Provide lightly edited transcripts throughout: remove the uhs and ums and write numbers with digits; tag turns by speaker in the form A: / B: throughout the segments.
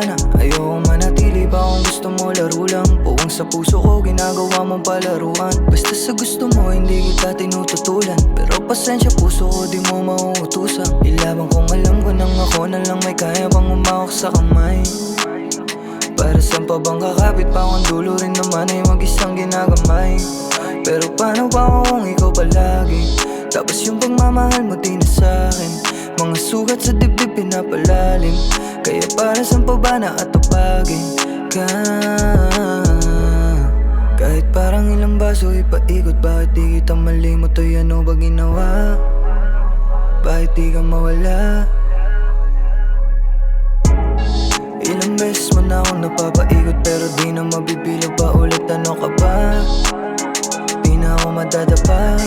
A: na. Ayokong manatili pa kung gusto mo laro lang. Buwang sa puso ko ginagawa mong palaruan. Basta sa gusto mo hindi kita tinututulan. Pero pasensya puso ko di mo mauutusan. Ilaban kung alam ko nang ako na lang may kaya pang umawak sa kamay. Para saan pa bang kakapit pa kung dulo rin naman ay mag-isang ginagamay. Pero paano ba kung ikaw palagi? Tapos yung pagmamahal mo di na sa'kin. Mga sugat sa dibdib pinapalalim. Kaya para saan pa ba nakatupagin ka? Kahit parang ilang baso ipaikot, bakit di kita malimot o ano ba ginawa? Bakit di ka mawala? Ilang beses mo na akong napapaikot pero di na mabibilang pa ulit. Ano ka ba? Di na ako madadapa.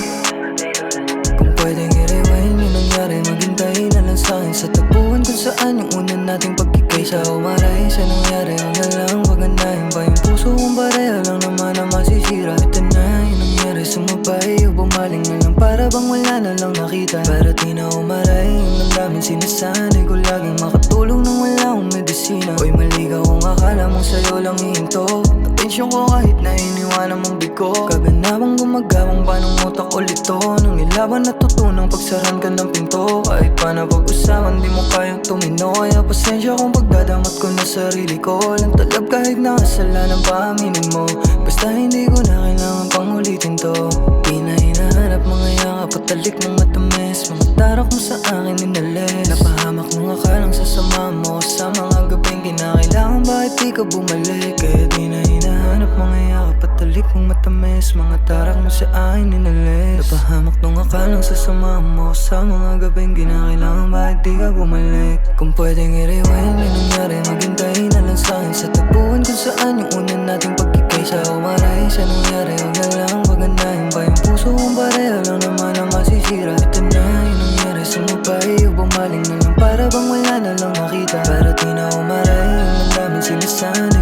A: Kung pwedeng i-rewind yung nangyari, maghintay na lang sa'kin sa tagpuan kung saan yung una nating pagkikay. Sa umaray, sa nangyari, huwag na lang paganahin pa yung puso kong pareha lang naman ang masisira. Ito na yung nangyari, sumabay o bumaling na lang para bang wala na lang nakita. Para di na umaray, yung nalamin sinasanay ko laging makatulong nang wala akong medisina. Hoy mali ka kung akala mong sa'yo lang hihinto. Atensyon ko kahit na iniwanan mong bigo. Kaganabang gumagawang panong utak ulit to. Nung nilaban natutunang pagsaran ka ng pinto. Kahit pa na pag-usapan di mo kayang tumino. Kaya pasensya kung pagdadamat ko na sarili ko. Walang talab kahit na kasalanan pa aminin mo. Basta hindi ko na kailangan pang ulitin to. Di na hinahanap mga yakap at talik ng matamis. Mga tarak mo sa akin inalis. Napahamak nung akalang sasama mo sa mga gabing kinakailangan. Bakit di ka bumalik? Kaya di na hinahanap mga yakap at talik ng matamis. Mga tarak mo sa akin inalis. Napahamak nung akalang sasama mo sa mga gabing kinakailangan. Bakit di ka bumalik? Kung pwedeng i-rewind yung nangyari, maghintay na lang sa'kin sa tagpuan kung saan yung una nating pagkikay. Sa umaray, sa nangyari, huwag na lang paganahin pa yung puso kong pareha lang naman ang masisira. Ito na yung nangyari, sumabay o bumaling na lang para bang wala na lang nakita. Para di na umaray, yung nalaman sinasanay